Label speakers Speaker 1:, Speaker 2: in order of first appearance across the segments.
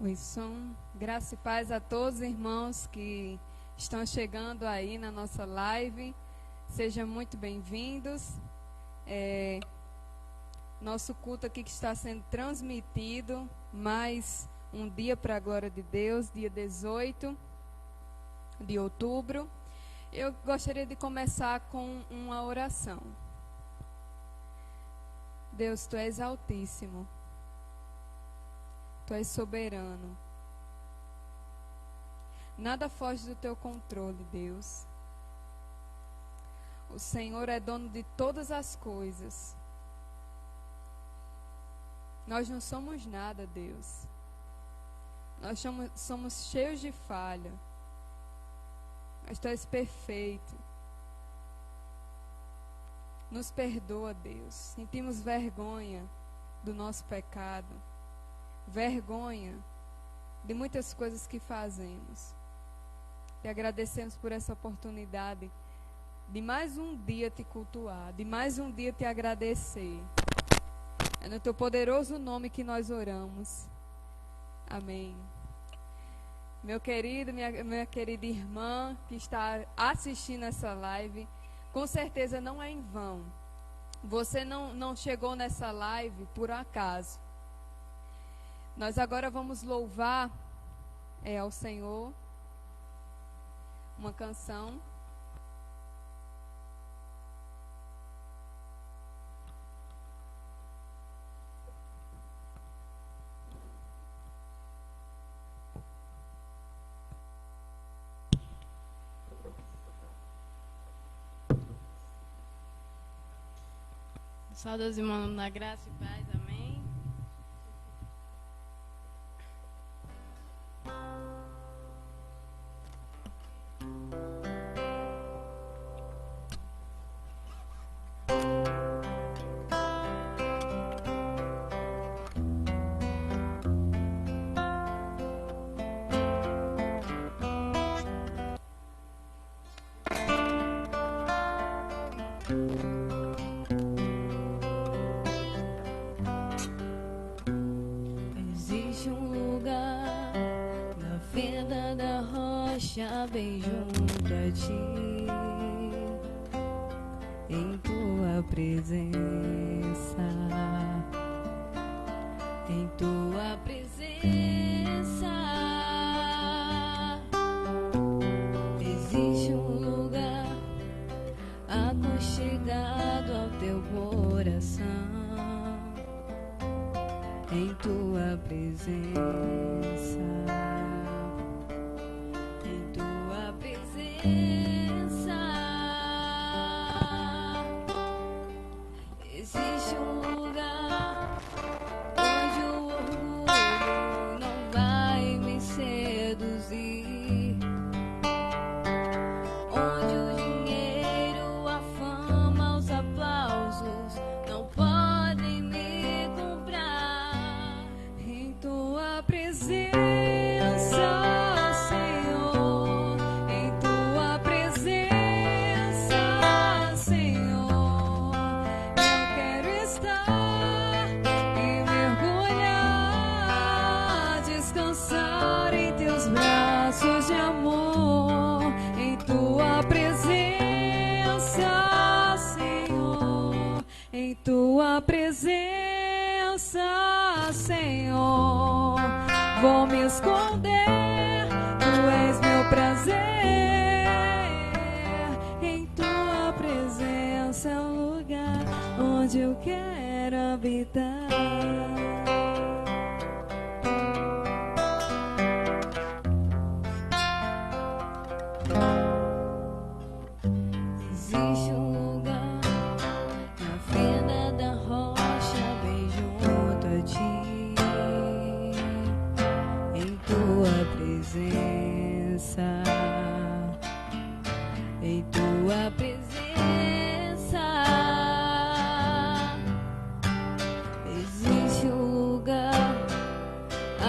Speaker 1: Oi, som. Graça e paz a todos os irmãos que estão chegando aí na nossa live. Sejam muito bem-vindos. Nosso culto aqui que está sendo transmitido, mais um dia para a glória de Deus, dia 18 de outubro. Eu gostaria de começar com uma oração. Deus, Tu és altíssimo. Tu és soberano. Nada foge do Teu controle, Deus. O Senhor é dono de todas as coisas. Nós não somos nada, Deus. Nós somos cheios de falha. Mas Tu és perfeito. Nos perdoa, Deus. Sentimos vergonha do nosso pecado. Vergonha de muitas coisas que fazemos. Te agradecemos por essa oportunidade de mais um dia Te cultuar, de mais um dia Te agradecer. É no Teu poderoso nome que nós oramos. Amém. Meu querido, minha querida irmã que está assistindo essa live, com certeza não é em vão. Você não chegou nessa live por acaso. Nós agora vamos louvar ao Senhor uma canção.
Speaker 2: Saudações, irmãos, na graça e paz, amém.
Speaker 3: Bem junto a Ti, em Tua presença, em Tua presença. Existe um lugar aconchegado ao Teu coração, em Tua presença. Existe um lugar onde o orgulho não vai me seduzir, onde o dinheiro, a fama, os aplausos não podem me comprar. Em Tua presença, Tua presença, Senhor, vou me esconder, Tu és meu prazer. Em Tua presença é o lugar onde eu quero habitar. Existe um lugar na fenda da rocha, bem junto a Ti, em Tua presença, em Tua presença. Existe um lugar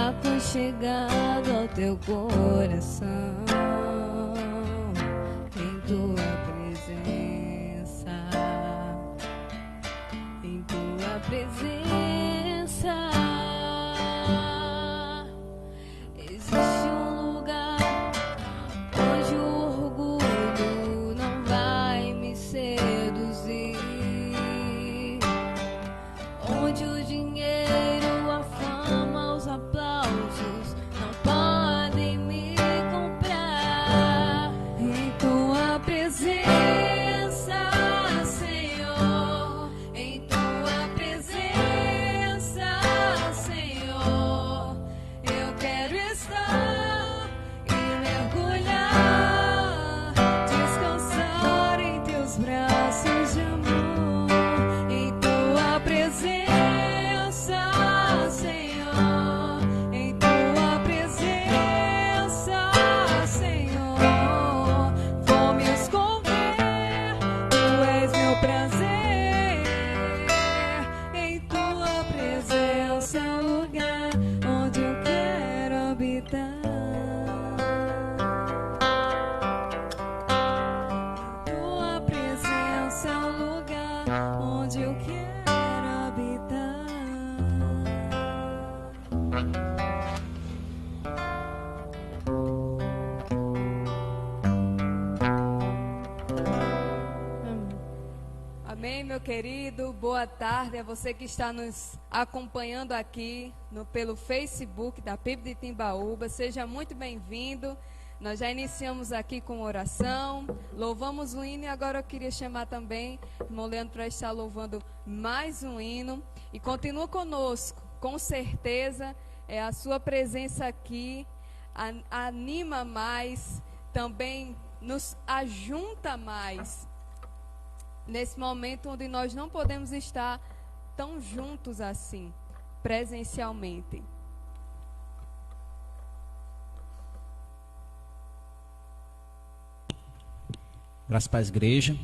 Speaker 3: aconchegado ao Teu coração, em Tua presença, em Tua presença.
Speaker 1: Amém, meu querido. Boa tarde a você que está nos acompanhando aqui pelo Facebook da PIB de Timbaúba. Seja muito bem-vindo. Nós já iniciamos aqui com oração, louvamos o hino e agora eu queria chamar também o irmão Leandro para estar louvando mais um hino. E continua conosco, com certeza a sua presença aqui anima mais, também nos ajunta mais. Nesse momento onde nós não podemos estar tão juntos assim, presencialmente.
Speaker 4: Graças a Deus, igreja.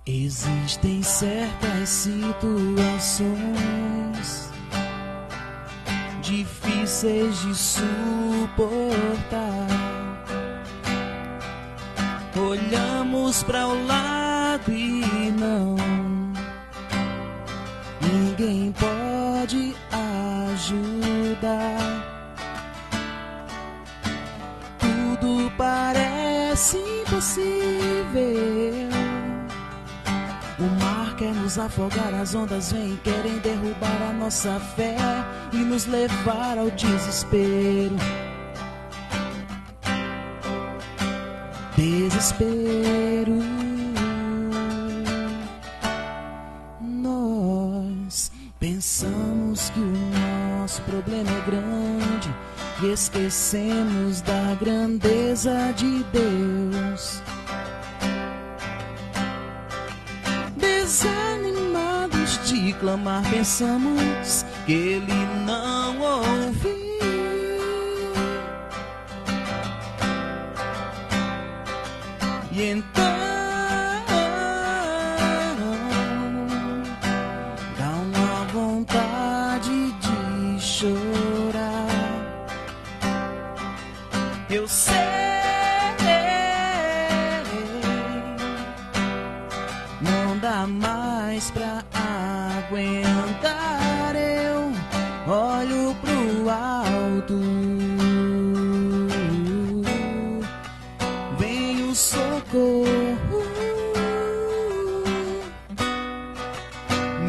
Speaker 5: Existem certas situações difíceis de suportar. Olhamos para o lado e não, ninguém pode ajudar. Tudo parece impossível. O mar quer nos afogar, as ondas vêm e querem derrubar a nossa fé e nos levar ao desespero. Desespero. Nós pensamos que o nosso problema é grande e esquecemos da grandeza de Deus. Desanimados de clamar, pensamos que Ele não ouviu. E então dá uma vontade de chorar. Eu sei, não dá mais pra aguentar. Eu olho pro alto, vem o socorro.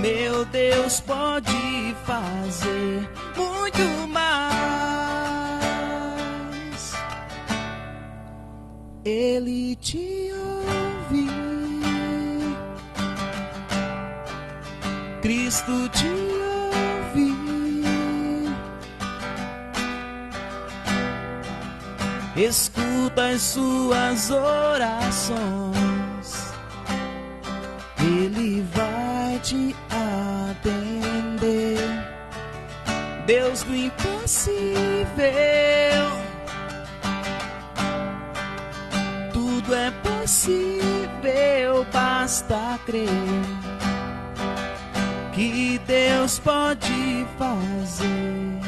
Speaker 5: Meu Deus pode fazer muito mais. Ele te ouve, Cristo te ouve. Escuta as suas orações, Ele vai te atender. Deus do impossível, tudo é possível, basta crer que Deus pode fazer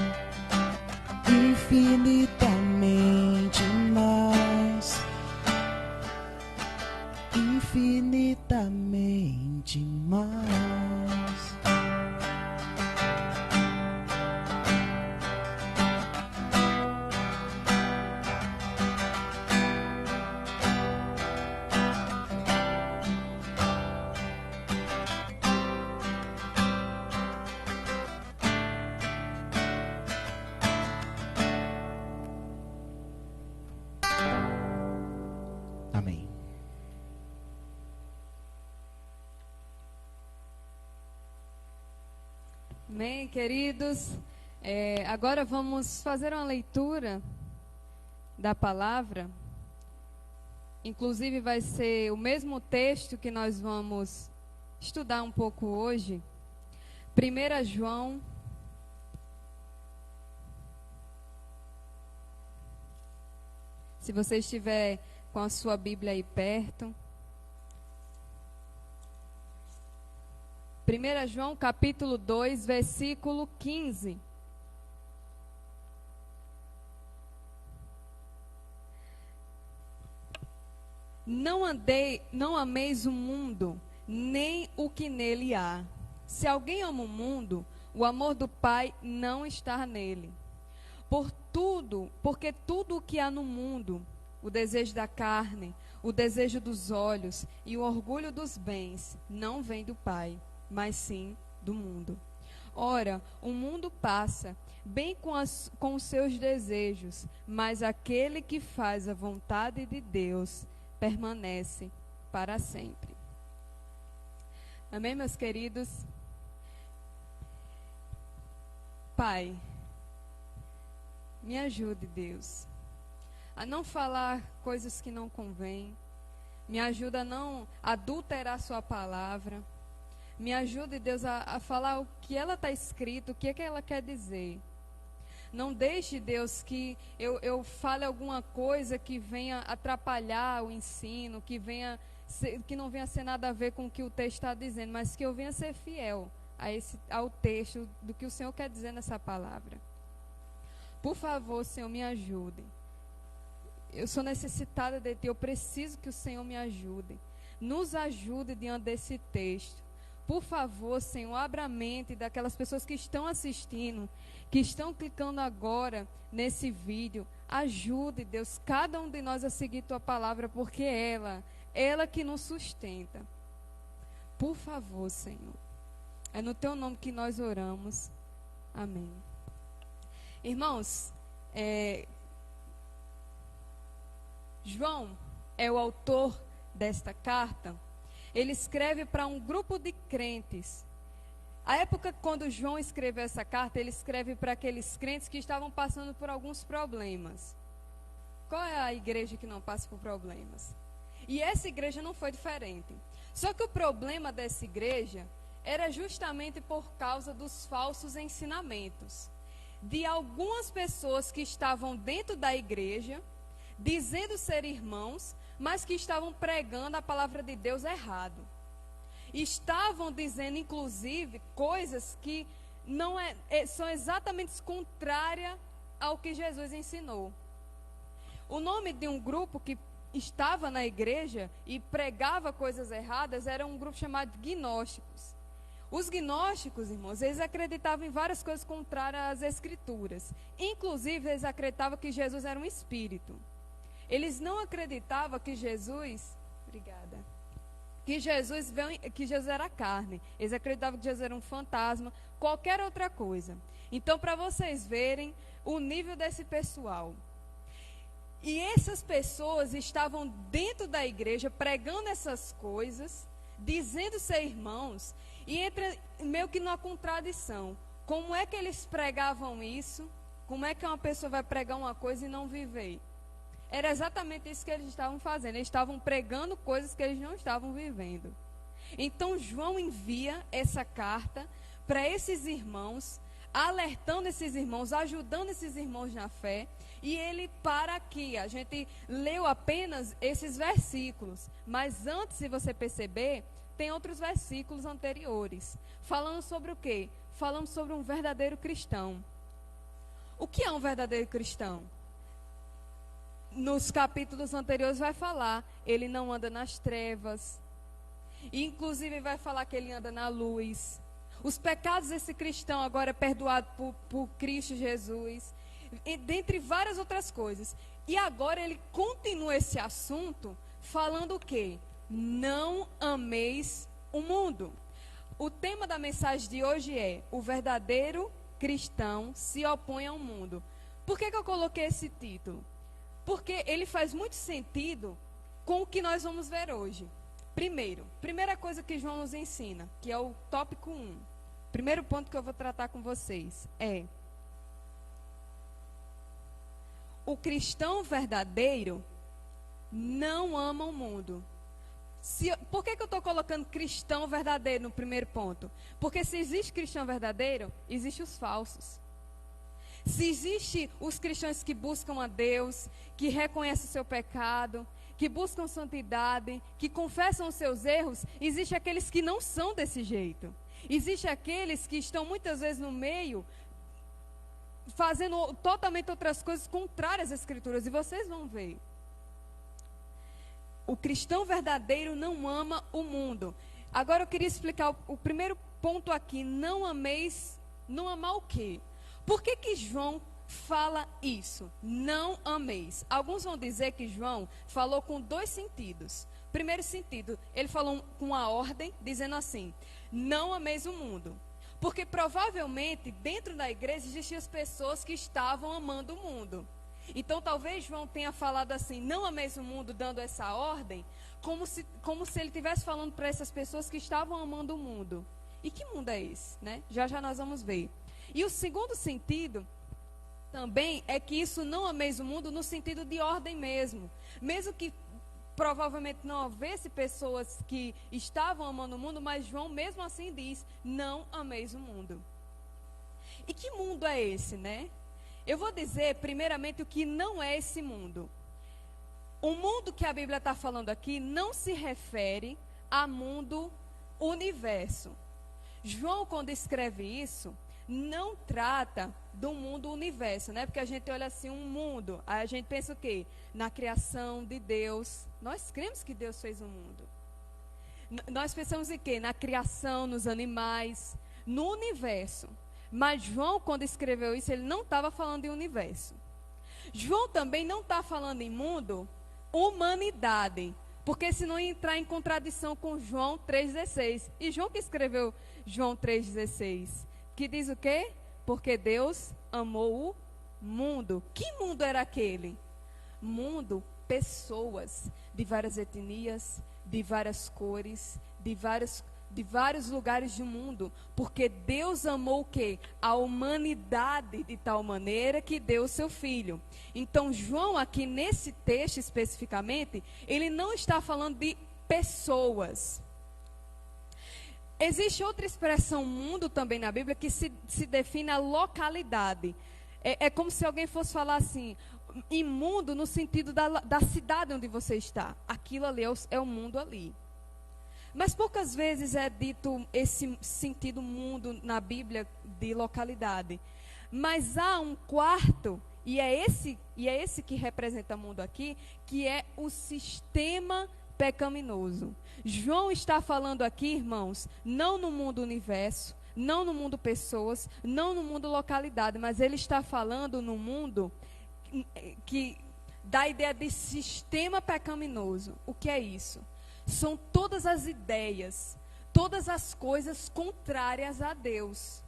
Speaker 5: infinitamente mais, infinitamente mais. Amém.
Speaker 1: Amém, queridos. Agora vamos fazer uma leitura da palavra. Inclusive vai ser o mesmo texto que nós vamos estudar um pouco hoje. 1 João Se você estiver com a sua Bíblia aí perto. 1 João capítulo 2, versículo 15. Não ameis o mundo, nem o que nele há. Se alguém ama o mundo, o amor do Pai não está nele. Porque tudo o que há no mundo, o desejo da carne, o desejo dos olhos e o orgulho dos bens, não vem do Pai, mas sim do mundo. Ora, o mundo passa, bem com os seus desejos, mas aquele que faz a vontade de Deus permanece para sempre. Amém, meus queridos? Pai, me ajude, Deus, a não falar coisas que não convêm. Me ajuda a não adulterar sua palavra. Me ajude, Deus, a falar o que ela está escrito, o que é que ela quer dizer. Não deixe, Deus, que eu fale alguma coisa que venha atrapalhar o ensino, que não venha ser nada a ver com o que o texto está dizendo, mas que eu venha ser fiel ao texto do que o Senhor quer dizer nessa palavra. Por favor, Senhor, me ajude. Eu sou necessitada de Ti, eu preciso que o Senhor me ajude. Nos ajude diante desse texto. Por favor, Senhor, abra a mente daquelas pessoas que estão assistindo, que estão clicando agora nesse vídeo. Ajude, Deus, cada um de nós a seguir Tua palavra, porque ela que nos sustenta. Por favor, Senhor. É no Teu nome que nós oramos. Amém. Irmãos, João é o autor desta carta. Ele escreve para um grupo de crentes. A época quando João escreveu essa carta, ele escreve para aqueles crentes que estavam passando por alguns problemas. Qual é a igreja que não passa por problemas? E essa igreja não foi diferente. Só que o problema dessa igreja era justamente por causa dos falsos ensinamentos de algumas pessoas que estavam dentro da igreja, dizendo ser irmãos, mas que estavam pregando a palavra de Deus errado. Estavam dizendo, inclusive, coisas que são exatamente contrárias ao que Jesus ensinou. O nome de um grupo que estava na igreja e pregava coisas erradas era um grupo chamado gnósticos. Os gnósticos, irmãos, eles acreditavam em várias coisas contrárias às Escrituras. Inclusive, eles acreditavam que Jesus era um espírito. Eles não acreditavam que Jesus... Obrigada. Que Jesus era carne. Eles acreditavam que Jesus era um fantasma, qualquer outra coisa. Então, para vocês verem o nível desse pessoal. E essas pessoas estavam dentro da igreja pregando essas coisas, dizendo ser irmãos, e entra meio que numa contradição. Como é que eles pregavam isso? Como é que uma pessoa vai pregar uma coisa e não viver? Era exatamente isso que eles estavam fazendo. Eles estavam pregando coisas que eles não estavam vivendo. Então João envia essa carta para esses irmãos, alertando esses irmãos, ajudando esses irmãos na fé. E ele para aqui. A gente leu apenas esses versículos. Mas antes, se você perceber, tem outros versículos anteriores. Falando sobre o quê? Falando sobre um verdadeiro cristão. O que é um verdadeiro cristão? Nos capítulos anteriores vai falar, ele não anda nas trevas. E inclusive vai falar que ele anda na luz. Os pecados desse cristão agora é perdoado por Cristo Jesus. E, dentre várias outras coisas. E agora ele continua esse assunto falando o quê? Não ameis o mundo. O tema da mensagem de hoje é: o verdadeiro cristão se opõe ao mundo. Por que eu coloquei esse título? Porque ele faz muito sentido com o que nós vamos ver hoje. Primeira coisa que João nos ensina, que é o tópico 1. Primeiro ponto que eu vou tratar com vocês é: o cristão verdadeiro não ama o mundo. Por que eu estou colocando cristão verdadeiro no primeiro ponto? Porque se existe cristão verdadeiro, existem os falsos. Se existe os cristãos que buscam a Deus, que reconhecem o seu pecado, que buscam santidade, que confessam os seus erros, existe aqueles que não são desse jeito. Existe aqueles que estão muitas vezes no meio, fazendo totalmente outras coisas contrárias às Escrituras. E vocês vão ver. O cristão verdadeiro não ama o mundo. Agora eu queria explicar o primeiro ponto aqui. Não ameis, não amar o quê? Por que que João fala isso? Não ameis. Alguns vão dizer que João falou com dois sentidos. Primeiro sentido, ele falou com a ordem, dizendo assim: não ameis o mundo. Porque provavelmente dentro da igreja existiam as pessoas que estavam amando o mundo. Então talvez João tenha falado assim: não ameis o mundo, dando essa ordem, como se ele estivesse falando para essas pessoas que estavam amando o mundo. E que mundo é esse, né? Já já nós vamos ver. E o segundo sentido também é que isso não ameis o mundo no sentido de ordem mesmo. Mesmo que provavelmente não houvesse pessoas que estavam amando o mundo, mas João mesmo assim diz: não ameis o mundo. E que mundo é esse, né? Eu vou dizer primeiramente o que não é esse mundo. O mundo que a Bíblia está falando aqui não se refere a mundo universo. João, quando escreve isso, não trata do mundo universo, né? Porque a gente olha assim, um mundo, aí a gente pensa o quê? Na criação de Deus. Nós cremos que Deus fez o mundo. Nós pensamos em quê? Na criação, nos animais, no universo. Mas João, quando escreveu isso, ele não estava falando em universo. João também não está falando em mundo, humanidade. Porque senão ia entrar em contradição com João 3,16. E João que escreveu João 3,16, que diz o quê? Porque Deus amou o mundo. Que mundo era aquele? Mundo, pessoas de várias etnias, de várias cores, de vários lugares do mundo. Porque Deus amou o quê? A humanidade de tal maneira que deu o seu Filho. Então João aqui nesse texto especificamente, ele não está falando de pessoas. Existe outra expressão mundo também na Bíblia que se define a localidade. É como se alguém fosse falar assim, imundo no sentido da cidade onde você está. Aquilo ali é o mundo ali. Mas poucas vezes é dito esse sentido mundo na Bíblia de localidade. Mas há um quarto, e é esse que representa mundo aqui, que é o sistema pecaminoso. João está falando aqui, irmãos, não no mundo universo, não no mundo pessoas, não no mundo localidade, mas ele está falando no mundo que dá a ideia de sistema pecaminoso. O que é isso? São todas as ideias, todas as coisas contrárias a Deus.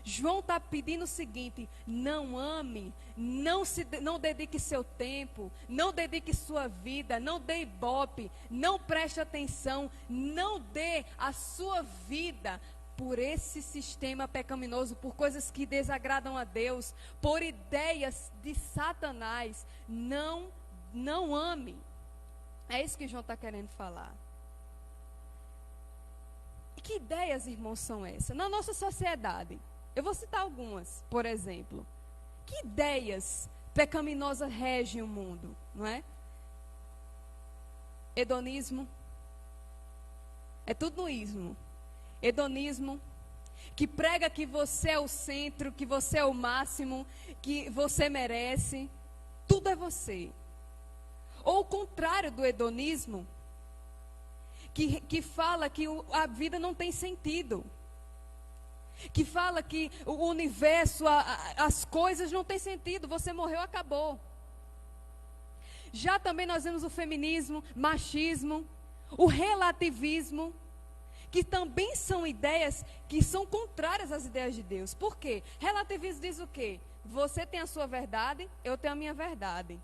Speaker 1: João está pedindo o seguinte: não ame, não dedique seu tempo, não dedique sua vida, não dê ibope, não preste atenção, não dê a sua vida por esse sistema pecaminoso, por coisas que desagradam a Deus, por ideias de Satanás. Não ame. É isso que João está querendo falar. E que ideias, irmãos, são essas? Na nossa sociedade, eu vou citar algumas, por exemplo. Que ideias pecaminosas regem o mundo, não é? Hedonismo. É tudo no ismo. Hedonismo, que prega que você é o centro, que você é o máximo, que você merece. Tudo é você. Ou o contrário do hedonismo, que fala que a vida não tem sentido. Que fala que o universo, as coisas não têm sentido. Você morreu, acabou. Já também nós vemos o feminismo, machismo, o relativismo, que também são ideias que são contrárias às ideias de Deus. Por quê? Relativismo diz o quê? Você tem a sua verdade, eu tenho a minha verdade.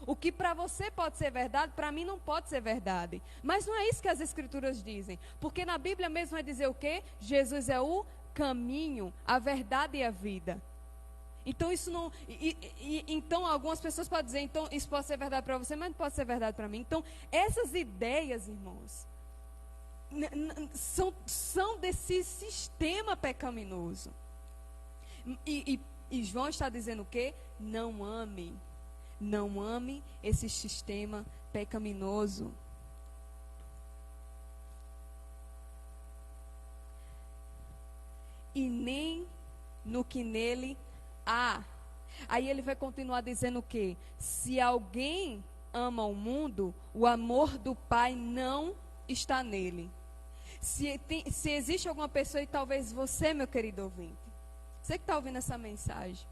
Speaker 1: O que para você pode ser verdade, para mim não pode ser verdade. Mas não é isso que as Escrituras dizem. Porque na Bíblia mesmo vai dizer o quê? Jesus é o caminho, a verdade e a vida. Então isso não... então algumas pessoas podem dizer, então isso pode ser verdade para você, mas não pode ser verdade para mim. Então essas ideias, irmãos, são desse sistema pecaminoso. E E João está dizendo o quê? Não ame. Não ame esse sistema pecaminoso. E nem no que nele há. Aí ele vai continuar dizendo o quê? Se alguém ama o mundo, o amor do Pai não está nele. Se existe alguma pessoa, e talvez você, meu querido ouvinte, você que está ouvindo essa mensagem,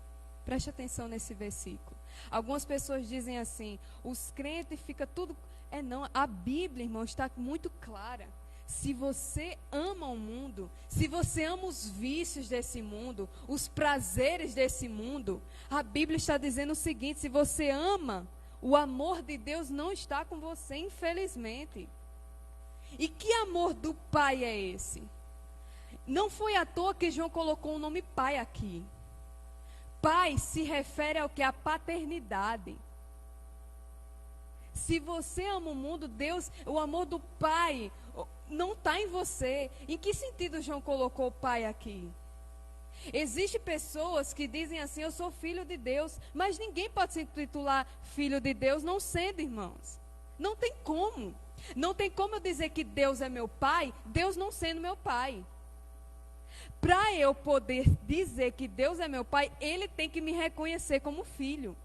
Speaker 1: preste atenção nesse versículo. Algumas pessoas dizem assim, os crentes fica tudo... Não, a Bíblia, irmão, está muito clara. Se você ama o mundo, se você ama os vícios desse mundo, os prazeres desse mundo, a Bíblia está dizendo o seguinte: se você ama, o amor de Deus não está com você, infelizmente. E que amor do Pai é esse? Não foi à toa que João colocou o nome Pai aqui. Pai se refere ao que? A paternidade. Se você ama o mundo, Deus, o amor do Pai não está em você. Em que sentido João colocou o Pai aqui? Existem pessoas que dizem assim, eu sou filho de Deus, mas ninguém pode se intitular filho de Deus não sendo, irmãos. Não tem como. Não tem como eu dizer que Deus é meu Pai, Deus não sendo meu Pai. Para eu poder dizer que Deus é meu Pai, Ele tem que me reconhecer como filho.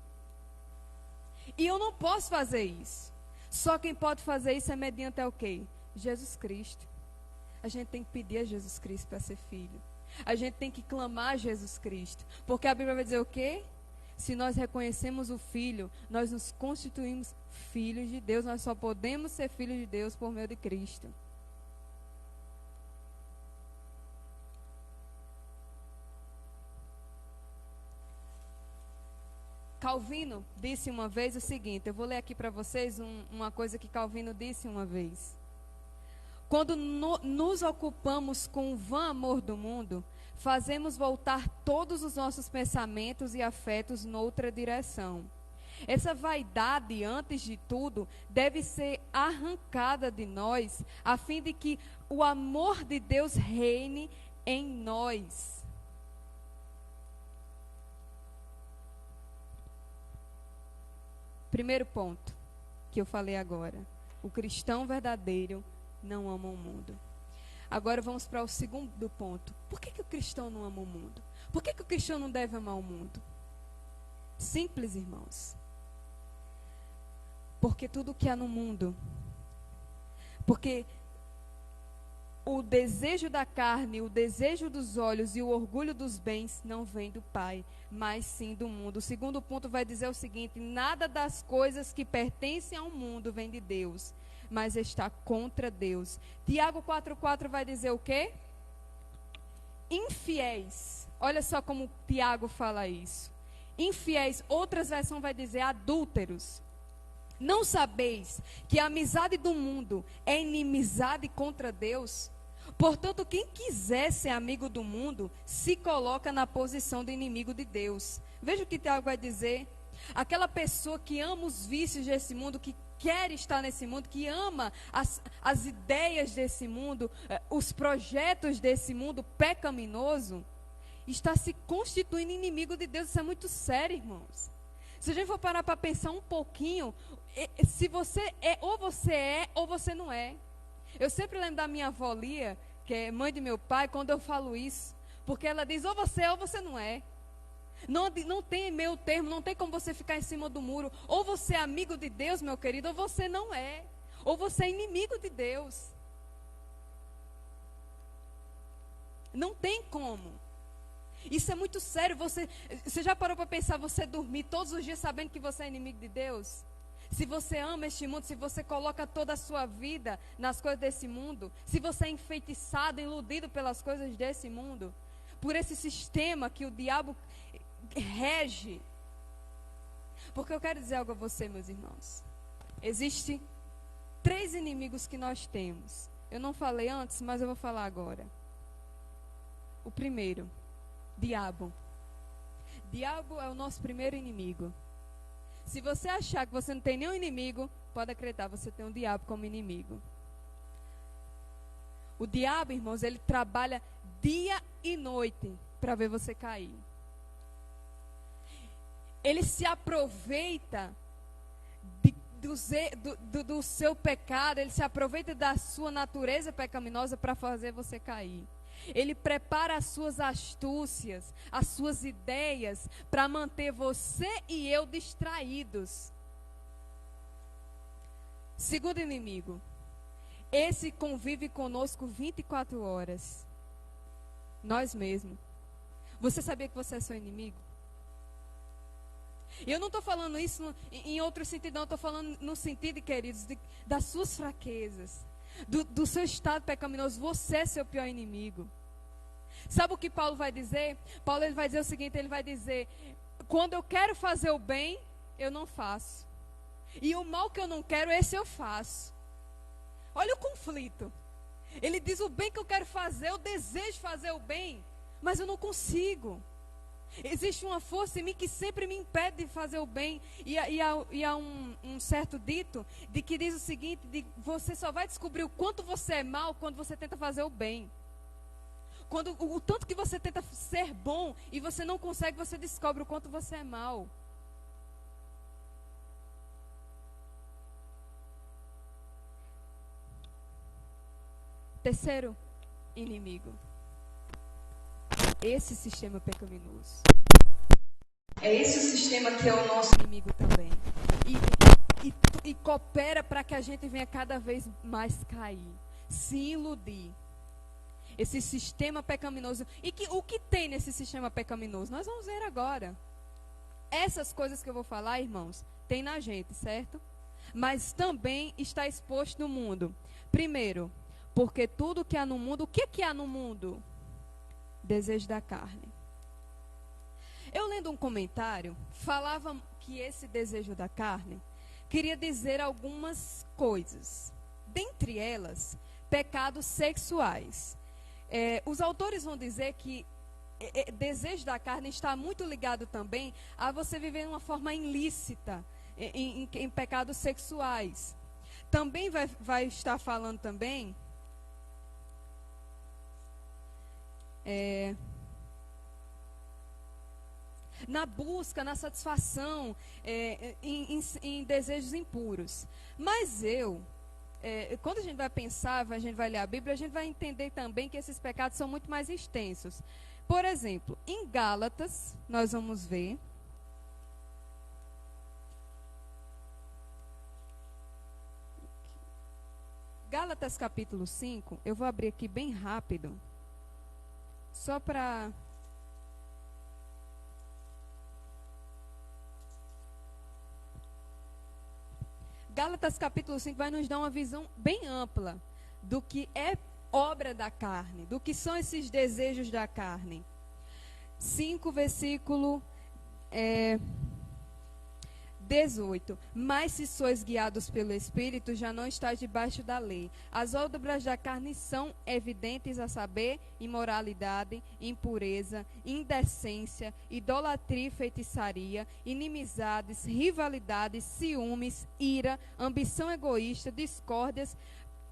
Speaker 1: E eu não posso fazer isso. Só quem pode fazer isso é mediante o quê? Jesus Cristo. A gente tem que pedir a Jesus Cristo para ser filho. A gente tem que clamar a Jesus Cristo. Porque a Bíblia vai dizer o quê? Se nós reconhecemos o Filho, nós nos constituímos filhos de Deus. Nós só podemos ser filhos de Deus por meio de Cristo. Calvino disse uma vez o seguinte, eu vou ler aqui para vocês uma coisa que Calvino disse uma vez. Quando nos ocupamos com o vã amor do mundo, fazemos voltar todos os nossos pensamentos e afetos noutra direção. Essa vaidade, antes de tudo, deve ser arrancada de nós, a fim de que o amor de Deus reine em nós. Primeiro ponto que eu falei agora. O cristão verdadeiro não ama o mundo. Agora vamos para o segundo ponto. Por que o cristão não ama o mundo? Por que o cristão não deve amar o mundo? Simples, irmãos. Porque tudo que há no mundo, porque o desejo da carne, o desejo dos olhos e o orgulho dos bens não vem do Pai, mas sim do mundo. O segundo ponto vai dizer o seguinte: nada das coisas que pertencem ao mundo vem de Deus, mas está contra Deus. Tiago 4,4 vai dizer o quê? Infiéis. Olha só como Tiago fala isso. Infiéis, outras versões vai dizer adúlteros. Não sabeis que a amizade do mundo é inimizade contra Deus? Portanto, quem quiser ser amigo do mundo, se coloca na posição de inimigo de Deus. Veja o que Tiago vai dizer. Aquela pessoa que ama os vícios desse mundo, que quer estar nesse mundo, que ama as ideias desse mundo, os projetos desse mundo pecaminoso, está se constituindo inimigo de Deus. Isso é muito sério, irmãos. Se a gente for parar para pensar um pouquinho, se você é ou você não é. Eu sempre lembro da minha avó Lia, que é mãe de meu pai, quando eu falo isso, porque ela diz ou você não é. Não tem meio termo, não tem como você ficar em cima do muro. Ou você é amigo de Deus, meu querido, ou você não é. Ou você é inimigo de Deus. Não tem como. Isso é muito sério. Você já parou para pensar você dormir todos os dias sabendo que você é inimigo de Deus? Se você ama este mundo, se você coloca toda a sua vida nas coisas desse mundo, se você é enfeitiçado, iludido pelas coisas desse mundo, por esse sistema que o diabo rege. Porque eu quero dizer algo a você, meus irmãos. Existem 3 inimigos que nós temos. Eu não falei antes, mas eu vou falar agora. O primeiro, diabo. Diabo é o nosso primeiro inimigo. Se você achar que você não tem nenhum inimigo, pode acreditar, você tem um diabo como inimigo. O diabo, irmãos, ele trabalha dia e noite para ver você cair. ele se aproveita do seu pecado, ele se aproveita da sua natureza pecaminosa para fazer você cair. Ele prepara as suas astúcias, as suas ideias, para manter você e eu distraídos. Segundo inimigo, esse convive conosco 24 horas. Nós mesmos. Você sabia que você é seu inimigo? E eu não estou falando isso em outro sentido, não. Estou falando no sentido, queridos, das suas fraquezas, do seu estado pecaminoso. Você é seu pior inimigo. Sabe o que Paulo vai dizer? Paulo ele vai dizer o seguinte, ele vai dizer, quando eu quero fazer o bem, eu não faço. E o mal que eu não quero, esse eu faço. Olha o conflito. Ele diz, o bem que eu quero fazer, eu desejo fazer o bem, mas eu não consigo. Existe uma força em mim que sempre me impede de fazer o bem. E há um certo dito de que diz o seguinte, de você só vai descobrir o quanto você é mal quando você tenta fazer o bem. Quando o tanto que você tenta ser bom e você não consegue, você descobre o quanto você é mal. Terceiro inimigo. Esse sistema pecaminoso. É esse o sistema que é o nosso inimigo também. E coopera para que a gente venha cada vez mais cair, se iludir. Esse sistema pecaminoso. E o que tem nesse sistema pecaminoso? Nós vamos ver agora. Essas coisas que eu vou falar, irmãos, tem na gente, certo? Mas também está exposto no mundo. Primeiro, porque tudo que há no mundo, o que há no mundo? Desejo da carne. Eu lendo um comentário, falava que esse desejo da carne queria dizer algumas coisas. Dentre elas, pecados sexuais. Os autores vão dizer que desejo da carne está muito ligado também a você viver de uma forma ilícita, em pecados sexuais. Também vai estar falando também na busca, na satisfação, em desejos impuros. Mas quando a gente vai pensar, a gente vai ler a Bíblia, a gente vai entender também que esses pecados são muito mais extensos. Por exemplo, em Gálatas, nós vamos ver. Gálatas capítulo 5, eu vou abrir aqui bem rápido, só para... Gálatas capítulo 5 vai nos dar uma visão bem ampla do que é obra da carne, do que são esses desejos da carne. 5, versículo 18. Mas se sois guiados pelo Espírito, já não estáis debaixo da lei. As obras da carne são evidentes, a saber, imoralidade, impureza, indecência, idolatria e feitiçaria, inimizades, rivalidades, ciúmes, ira, ambição egoísta, discórdias,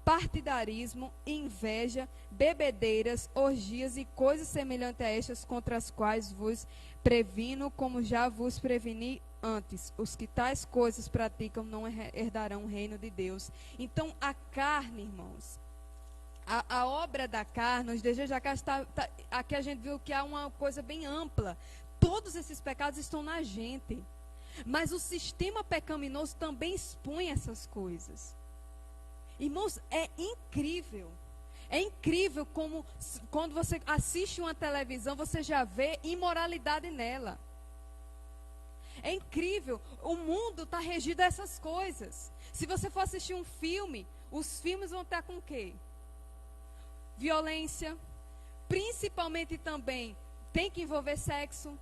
Speaker 1: partidarismo, inveja, bebedeiras, orgias e coisas semelhantes a estas, contra as quais vos previno, como já vos preveni antes. Os que tais coisas praticam não herdarão o reino de Deus. Então, a carne, irmãos, a obra da carne, os desejos da carne, aqui a gente viu que há uma coisa bem ampla. Todos esses pecados estão na gente. Mas o sistema pecaminoso também expõe essas coisas. Irmãos, é incrível. É incrível como, quando você assiste uma televisão, você já vê imoralidade nela. É incrível. O mundo está regido a essas coisas. Se você for assistir um filme, os filmes vão estar com o quê? Violência. Principalmente também tem que envolver sexo.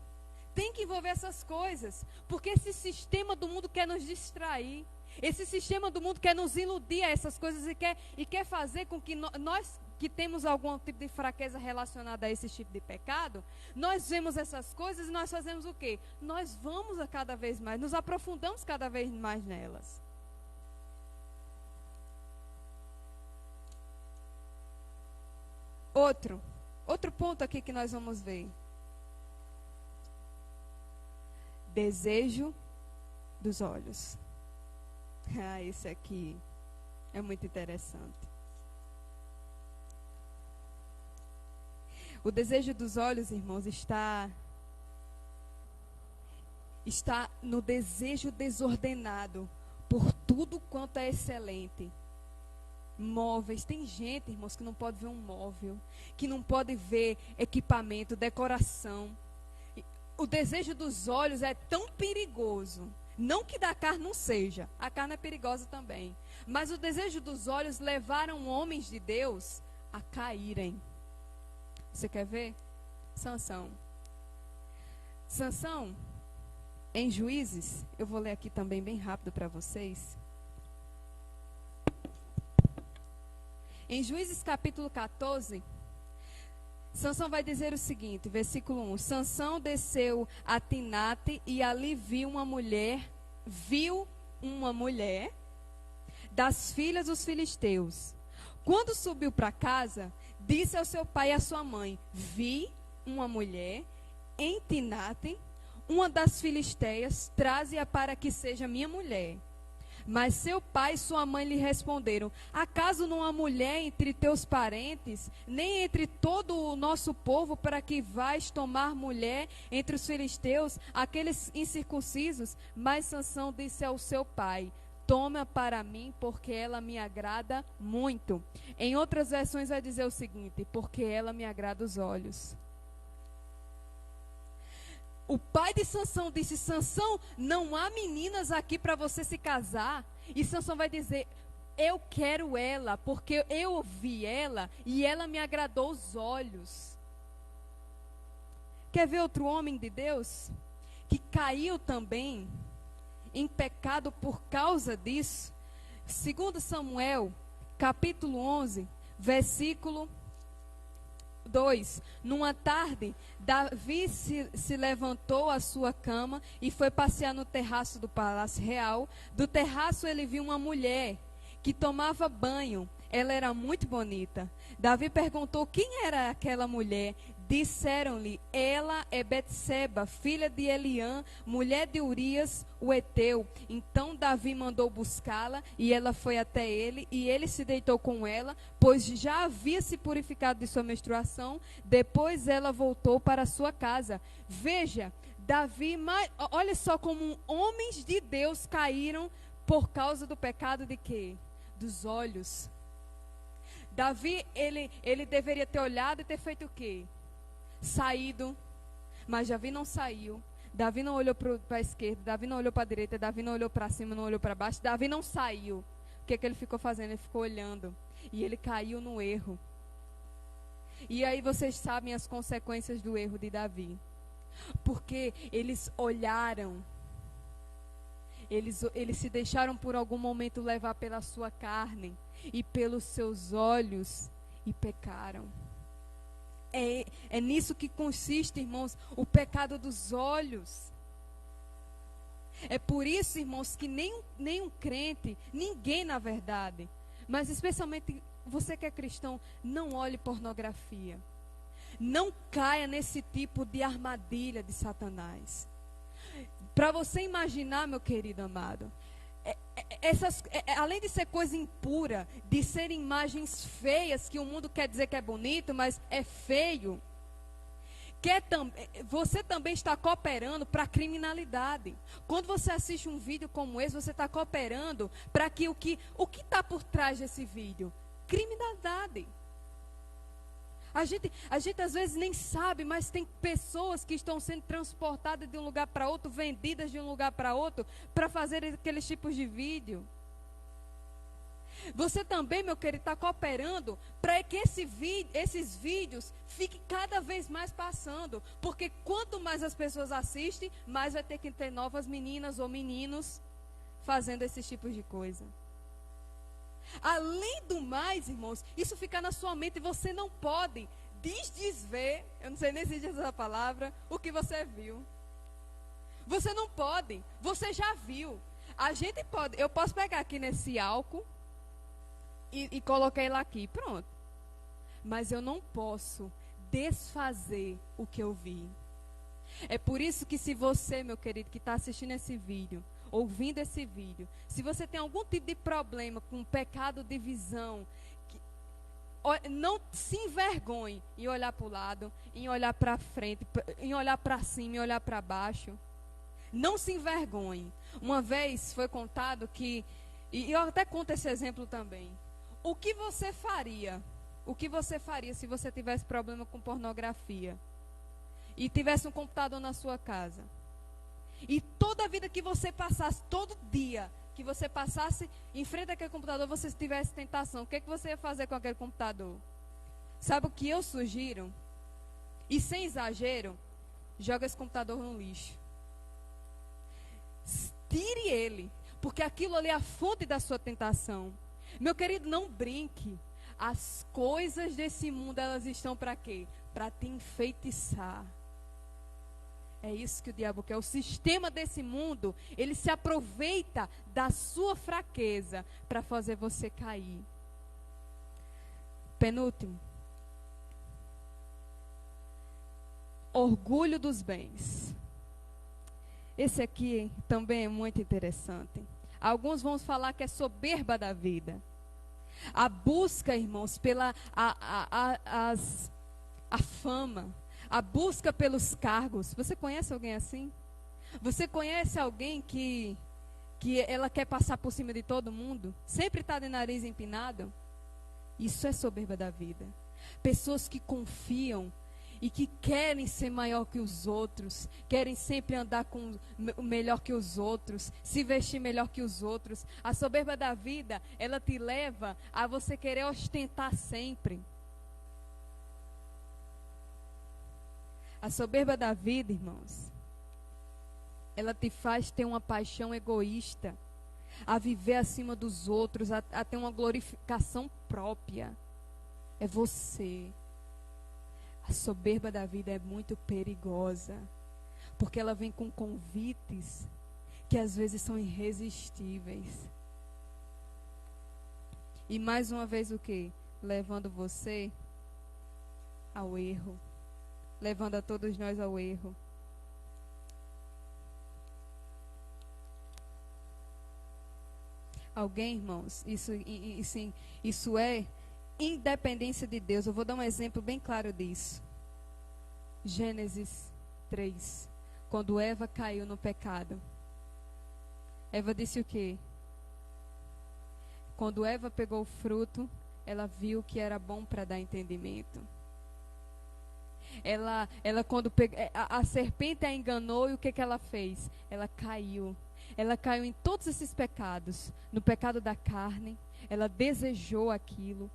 Speaker 1: Tem que envolver essas coisas. Porque esse sistema do mundo quer nos distrair. Esse sistema do mundo quer nos iludir a essas coisas e quer fazer com que nós que temos algum tipo de fraqueza relacionada a esse tipo de pecado, nós vemos essas coisas e nós fazemos o quê? Nós vamos a cada vez mais, nos aprofundamos cada vez mais nelas. Outro ponto aqui que nós vamos ver. Desejo dos olhos. Ah, esse aqui é muito interessante. O desejo dos olhos, irmãos, está no desejo desordenado por tudo quanto é excelente. Móveis, tem gente, irmãos, que não pode ver um móvel, que não pode ver equipamento, decoração. O desejo dos olhos é tão perigoso. Não que da carne não seja, a carne é perigosa também. Mas o desejo dos olhos levaram homens de Deus a caírem. Você quer ver? Sansão, em Juízes, eu vou ler aqui também bem rápido para vocês. Em Juízes capítulo 14, Sansão vai dizer o seguinte, versículo 1. Sansão desceu a Tinate e ali viu uma mulher das filhas dos filisteus. Quando subiu para casa, disse ao seu pai e à sua mãe: vi uma mulher em Tinate, uma das filisteias, traze-a para que seja minha mulher. Mas seu pai e sua mãe lhe responderam: acaso não há mulher entre teus parentes, nem entre todo o nosso povo, para que vais tomar mulher entre os filisteus, aqueles incircuncisos? Mas Sansão disse ao seu pai: toma para mim, porque ela me agrada muito. Em outras versões vai dizer o seguinte: porque ela me agrada os olhos. O pai de Sansão disse: Sansão, não há meninas aqui para você se casar. E Sansão vai dizer: eu quero ela, porque eu ouvi ela e ela me agradou os olhos. Quer ver outro homem de Deus que caiu também em pecado por causa disso? 2 Samuel, capítulo 11, versículo 2. Numa tarde, Davi se levantou à sua cama e foi passear no terraço do palácio real. Do terraço ele viu uma mulher que tomava banho. Ela era muito bonita. Davi perguntou quem era aquela mulher. Disseram-lhe: ela é Betseba, filha de Eliã, mulher de Urias, o heteu. Então Davi mandou buscá-la e ela foi até ele, e ele se deitou com ela, pois já havia se purificado de sua menstruação. Depois ela voltou para sua casa. Veja, Davi, olha só como homens de Deus caíram por causa do pecado de quê? Dos olhos. Davi, ele deveria ter olhado e ter feito o quê? Saído, mas Davi não saiu. Davi não olhou para a esquerda, Davi não olhou para a direita, Davi não olhou para cima, não olhou para baixo. Davi não saiu. O que ele ficou fazendo? Ele ficou olhando. E ele caiu no erro. E aí vocês sabem as consequências do erro de Davi. Porque eles olharam. Eles se deixaram por algum momento levar pela sua carne e pelos seus olhos e pecaram. É nisso que consiste, irmãos, o pecado dos olhos. É por isso, irmãos, que nenhum crente, ninguém na verdade, mas especialmente você que é cristão, não olhe pornografia. Não caia nesse tipo de armadilha de Satanás. Para você imaginar, meu querido amado, além de ser coisa impura, de ser imagens feias, que o mundo quer dizer que é bonito, mas é feio, você também está cooperando para a criminalidade. Quando você assiste um vídeo como esse, você está cooperando para que o que está por trás desse vídeo? Criminalidade. A gente às vezes nem sabe, mas tem pessoas que estão sendo transportadas de um lugar para outro, vendidas de um lugar para outro, para fazer aqueles tipos de vídeo. Você também, meu querido, está cooperando para que esses vídeos fiquem cada vez mais passando. Porque quanto mais as pessoas assistem, mais vai ter que ter novas meninas ou meninos fazendo esses tipos de coisa. Além do mais, irmãos, isso fica na sua mente e você não pode desver, eu não sei nem se diz essa palavra, o que você viu. Você não pode, você já viu. A gente pode, eu posso pegar aqui nesse álcool e colocar ele aqui, pronto. Mas eu não posso desfazer o que eu vi. É por isso que se você, meu querido, que está assistindo esse vídeo, ouvindo esse vídeo, se você tem algum tipo de problema com pecado de visão, não se envergonhe em olhar para o lado, em olhar para frente, em olhar para cima, em olhar para baixo. Não se envergonhe. Uma vez foi contado que, e eu até conto esse exemplo também. O que você faria se você tivesse problema com pornografia e tivesse um computador na sua casa? E toda a vida que você passasse, todo dia que você passasse em frente àquele computador, você tivesse tentação, o que você ia fazer com aquele computador? Sabe o que eu sugiro? E sem exagero, joga esse computador no lixo. Tire ele, porque aquilo ali é a fonte da sua tentação. Meu querido, não brinque. As coisas desse mundo, elas estão para quê? Para te enfeitiçar. É isso que o diabo quer. O sistema desse mundo, ele se aproveita da sua fraqueza para fazer você cair. Penúltimo. Orgulho dos bens. Esse aqui também é muito interessante. Alguns vão falar que é soberba da vida. A busca, irmãos, pela a fama, a busca pelos cargos. Você conhece alguém assim? Você conhece alguém que ela quer passar por cima de todo mundo? Sempre está de nariz empinado? Isso é soberba da vida. Pessoas que confiam e que querem ser maior que os outros, querem sempre andar com melhor que os outros, se vestir melhor que os outros. A soberba da vida, ela te leva a você querer ostentar sempre. A soberba da vida, irmãos, ela te faz ter uma paixão egoísta, a viver acima dos outros, a ter uma glorificação própria. É você. A soberba da vida é muito perigosa, porque ela vem com convites que às vezes são irresistíveis. E mais uma vez o quê? Levando você ao erro. Levando a todos nós ao erro. Alguém, irmãos, isso é independência de Deus. Eu vou dar um exemplo bem claro disso. Gênesis 3. Quando Eva caiu no pecado. Eva disse o quê? Quando Eva pegou o fruto, ela viu que era bom para dar entendimento. Ela quando a serpente a enganou, e o que ela fez? Ela caiu. Ela caiu em todos esses pecados. No pecado da carne, ela desejou aquilo.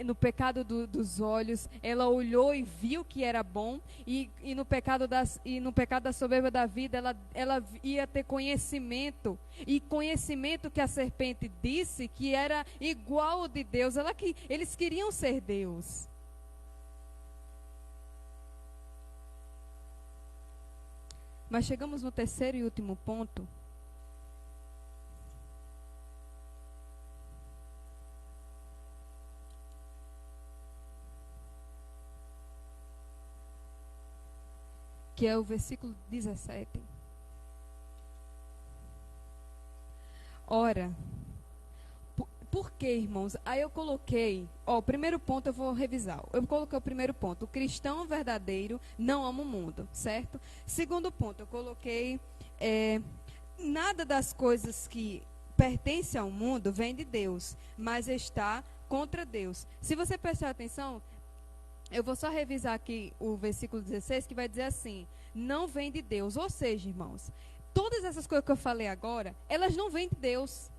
Speaker 1: No pecado dos olhos, ela olhou e viu que era bom. E no pecado da soberba da vida, ela ia ter conhecimento. E conhecimento que a serpente disse que era igual ao de Deus. Eles queriam ser Deus. Mas chegamos no terceiro e último ponto. Que é o versículo 17. Ora, por que, irmãos? Aí eu coloquei, o primeiro ponto eu vou revisar. Eu coloquei o primeiro ponto: o cristão verdadeiro não ama o mundo, certo? Segundo ponto, eu coloquei, nada das coisas que pertencem ao mundo vem de Deus, mas está contra Deus. Se você prestar atenção, eu vou só revisar aqui o versículo 16, que vai dizer assim: não vem de Deus. Ou seja, irmãos, todas essas coisas que eu falei agora, elas não vêm de Deus.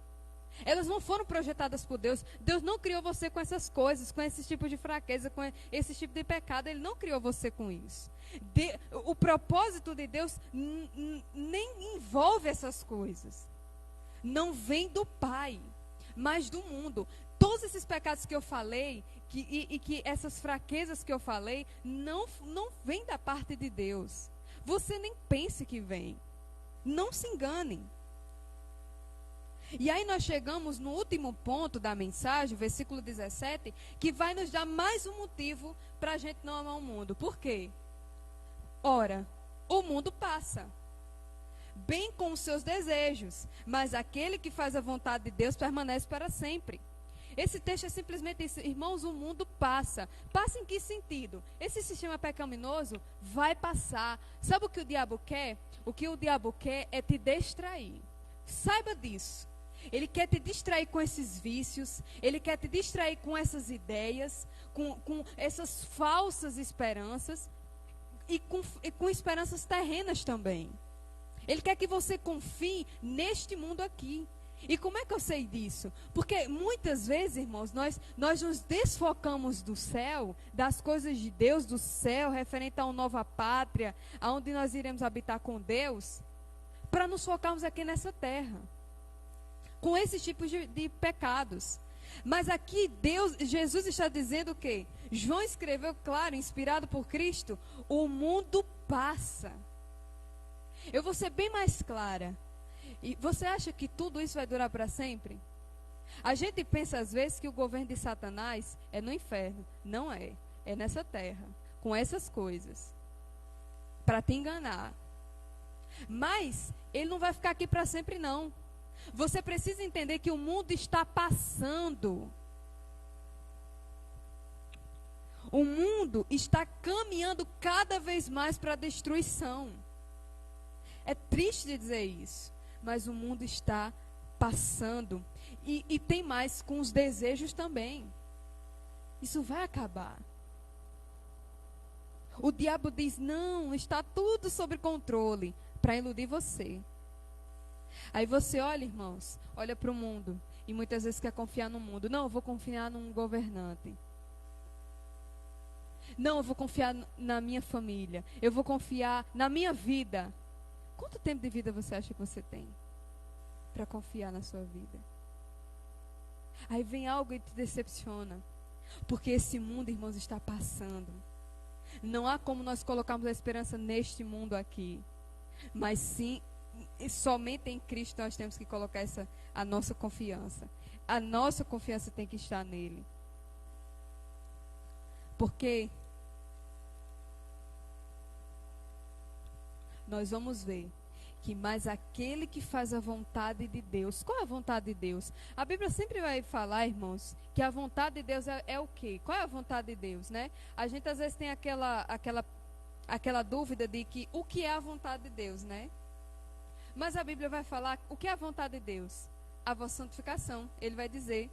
Speaker 1: Elas não foram projetadas por Deus. Deus não criou você com essas coisas, com esse tipo de fraqueza, com esse tipo de pecado. Ele não criou você com isso. O propósito de Deus nem envolve essas coisas. Não vem do Pai, mas do mundo. Todos esses pecados que eu falei, que essas fraquezas que eu falei, não vêm da parte de Deus. Você nem pense que vem. Não se engane. E aí nós chegamos no último ponto da mensagem, versículo 17, que vai nos dar mais um motivo para a gente não amar o mundo. Por quê? Ora, O mundo passa, bem com os seus desejos, mas aquele que faz a vontade de Deus permanece para sempre. Esse texto é simplesmente isso. Irmãos, o mundo passa. Passa em que sentido? Esse sistema pecaminoso vai passar. Sabe o que o diabo quer? O que o diabo quer é te distrair. Saiba disso. Ele quer te distrair com esses vícios. Ele quer te distrair com essas ideias, com essas falsas esperanças e com esperanças terrenas também. Ele quer que você confie neste mundo aqui. E como é que eu sei disso? Porque muitas vezes, irmãos, nós nos desfocamos do céu, das coisas de Deus, do céu, referente a uma nova pátria, aonde nós iremos habitar com Deus, para nos focarmos aqui nessa terra, com esses tipos de pecados. Mas aqui Jesus está dizendo o quê? João escreveu, claro, inspirado por Cristo, o mundo passa. Eu vou ser bem mais clara. E você acha que tudo isso vai durar para sempre? A gente pensa às vezes que o governo de Satanás é no inferno. Não é. É nessa terra, com essas coisas, para te enganar. Mas ele não vai ficar aqui para sempre, não. Você precisa entender que o mundo está passando. O mundo está caminhando cada vez mais para a destruição. É triste dizer isso, mas o mundo está passando. E tem mais, com os desejos também. Isso vai acabar. O diabo diz, não, está tudo sob controle, para iludir você. Aí você olha, irmãos, olha para o mundo, e muitas vezes quer confiar no mundo. Não, eu vou confiar num governante. Não, eu vou confiar na minha família. Eu vou confiar na minha vida. Quanto tempo de vida você acha que você tem para confiar na sua vida? Aí vem algo e te decepciona. Porque esse mundo, irmãos, está passando. Não há como nós colocarmos a esperança neste mundo aqui. Mas sim, somente em Cristo nós temos que colocar a nossa confiança. A nossa confiança tem que estar nele. Porque nós vamos ver que mais aquele que faz a vontade de Deus. Qual é a vontade de Deus? A Bíblia sempre vai falar, irmãos, que a vontade de Deus é o quê? Qual é a vontade de Deus, né? A gente às vezes tem aquela dúvida de que o que é a vontade de Deus, né? Mas a Bíblia vai falar o que é a vontade de Deus? A vossa santificação. Ele vai dizer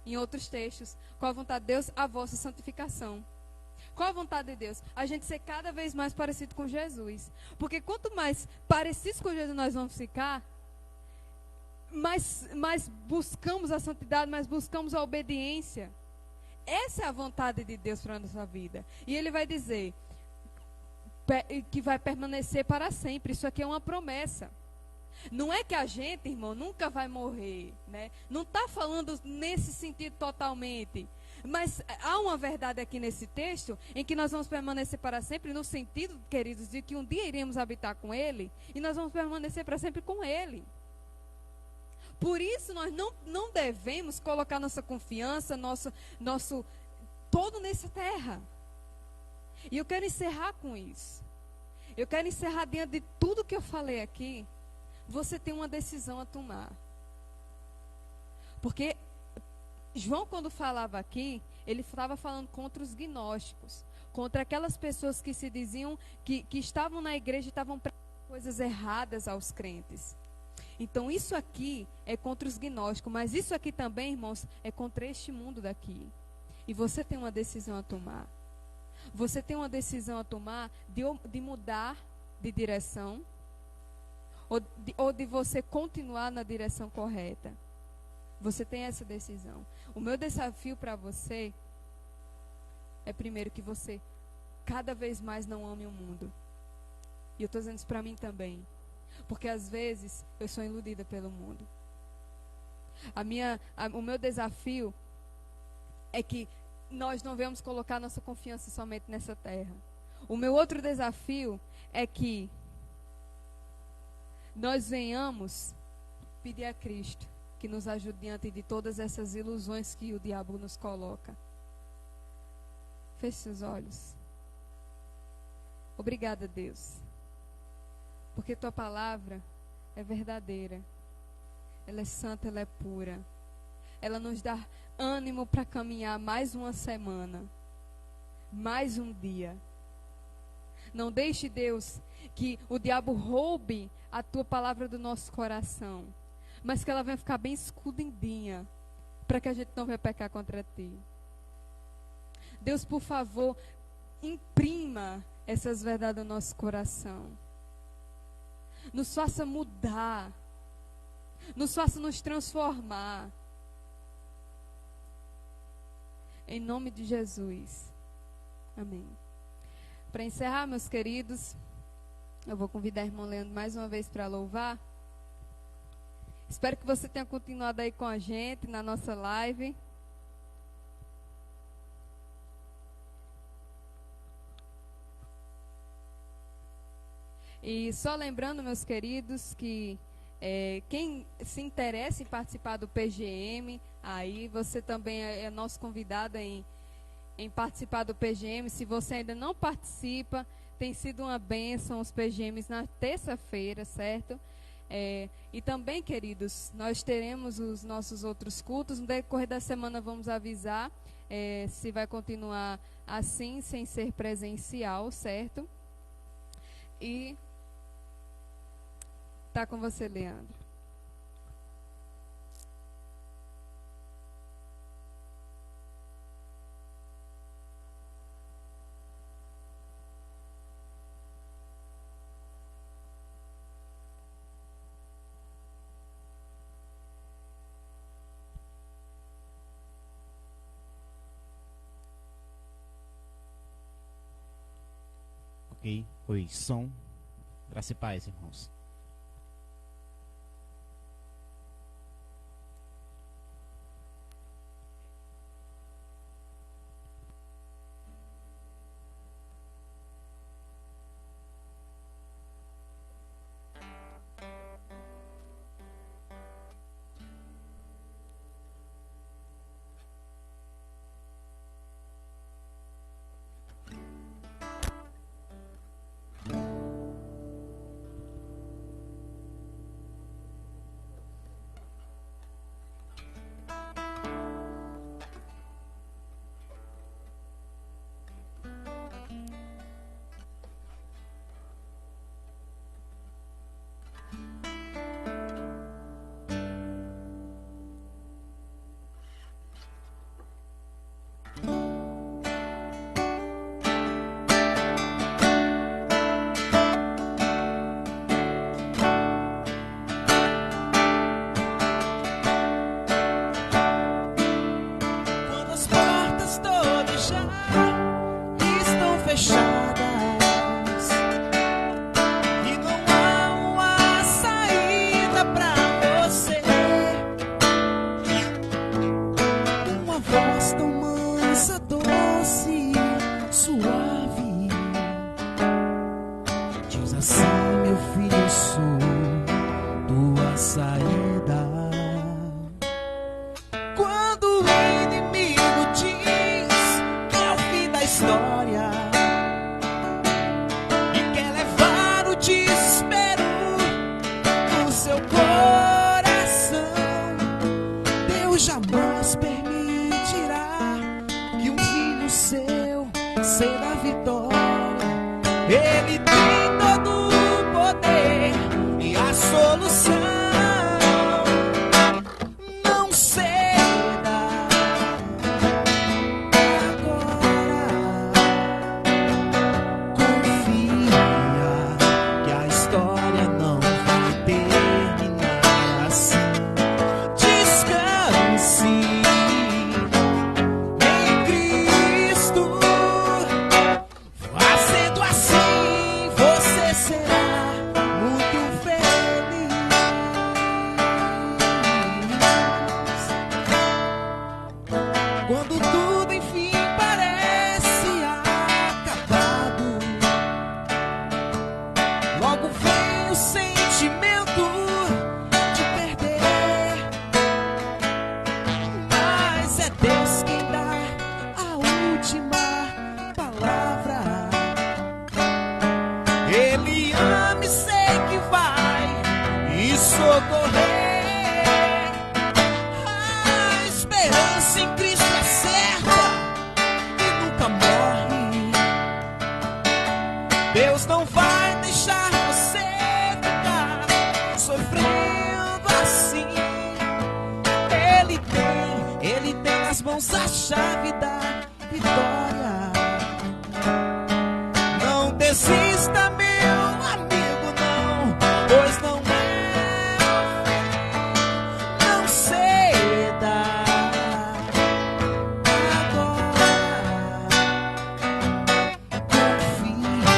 Speaker 1: em outros textos, qual a vontade de Deus? A vossa santificação. Qual a vontade de Deus? A gente ser cada vez mais parecido com Jesus. Porque quanto mais parecidos com Jesus nós vamos ficar, mais buscamos a santidade, mais buscamos a obediência. Essa é a vontade de Deus para a nossa vida. E Ele vai dizer que vai permanecer para sempre. Isso aqui é uma promessa. Não é que a gente, irmão, nunca vai morrer, né? Não está falando nesse sentido totalmente. Mas há uma verdade aqui nesse texto em que nós vamos permanecer para sempre, no sentido, queridos, de que um dia iremos habitar com Ele e nós vamos permanecer para sempre com Ele. Por isso nós não devemos colocar nossa confiança, nosso todo nessa terra. E eu quero encerrar com isso. Eu quero encerrar diante de tudo que eu falei aqui. Você tem uma decisão a tomar. Porque João, quando falava aqui, ele estava falando contra os gnósticos, contra aquelas pessoas que se diziam que estavam na igreja e estavam pregando coisas erradas aos crentes. Então isso aqui é contra os gnósticos, mas isso aqui também, irmãos, é contra este mundo daqui. E você tem uma decisão a tomar. Você tem uma decisão a tomar de mudar de direção ou de você continuar na direção correta. Você tem essa decisão. O meu desafio para você é primeiro que você cada vez mais não ame o mundo. E eu estou dizendo isso para mim também. Porque às vezes eu sou iludida pelo mundo. O meu desafio é que nós não venhamos colocar nossa confiança somente nessa terra. O meu outro desafio é que nós venhamos pedir a Cristo que nos ajude diante de todas essas ilusões que o diabo nos coloca. Feche seus olhos. Obrigada, Deus. Porque tua palavra é verdadeira. Ela é santa, ela é pura. Ela nos dá ânimo para caminhar mais uma semana, mais um dia. Não deixe, Deus, que o diabo roube a tua palavra do nosso coração, mas que ela venha ficar bem escondidinha, para que a gente não venha pecar contra ti. Deus, por favor, imprima essas verdades no nosso coração. Nos faça mudar. Nos faça nos transformar. Em nome de Jesus. Amém. Para encerrar, meus queridos, eu vou convidar a irmã Leandro mais uma vez para louvar. Espero que você tenha continuado aí com a gente na nossa live. E só lembrando, meus queridos, que quem se interessa em participar do PGM, aí você também é nosso convidado em participar do PGM. Se você ainda não participa, tem sido uma bênção os PGMs na terça-feira, certo? E também, queridos, nós teremos os nossos outros cultos. No decorrer da semana vamos avisar se vai continuar assim, sem ser presencial, certo? E tá com você, Leandro.
Speaker 4: Ok, oi, som. Graça e paz, irmãos.
Speaker 5: Ele ama e sei que mãos a chave da vitória. Não desista, meu amigo, não, pois não é o fim. Não ceda agora. Confia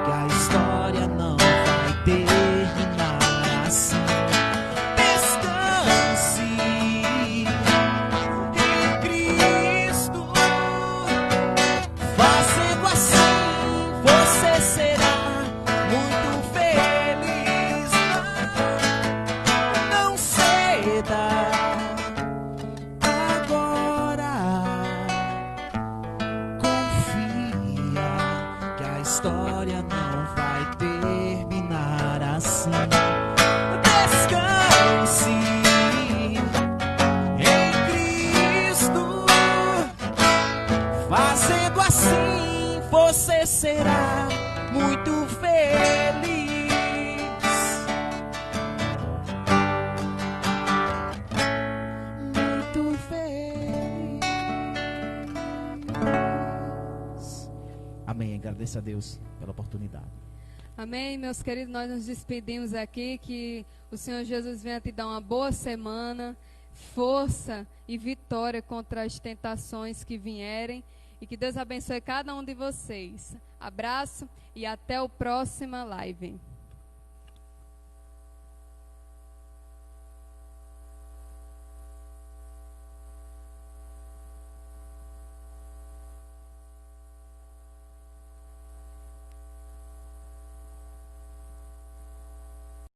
Speaker 5: que a história não vai terminar assim. Descanse em Cristo. Fazendo assim, você será muito feliz. Não ceda agora. Confia que a história não vai terminar assim. Descanse em Cristo. Fazendo assim, você será muito feliz. Muito feliz.
Speaker 4: Amém. Agradeço a Deus pela oportunidade.
Speaker 1: Amém, meus queridos, nós nos despedimos aqui, que o Senhor Jesus venha te dar uma boa semana, força e vitória contra as tentações que vierem, e que Deus abençoe cada um de vocês. Abraço e até o próxima live.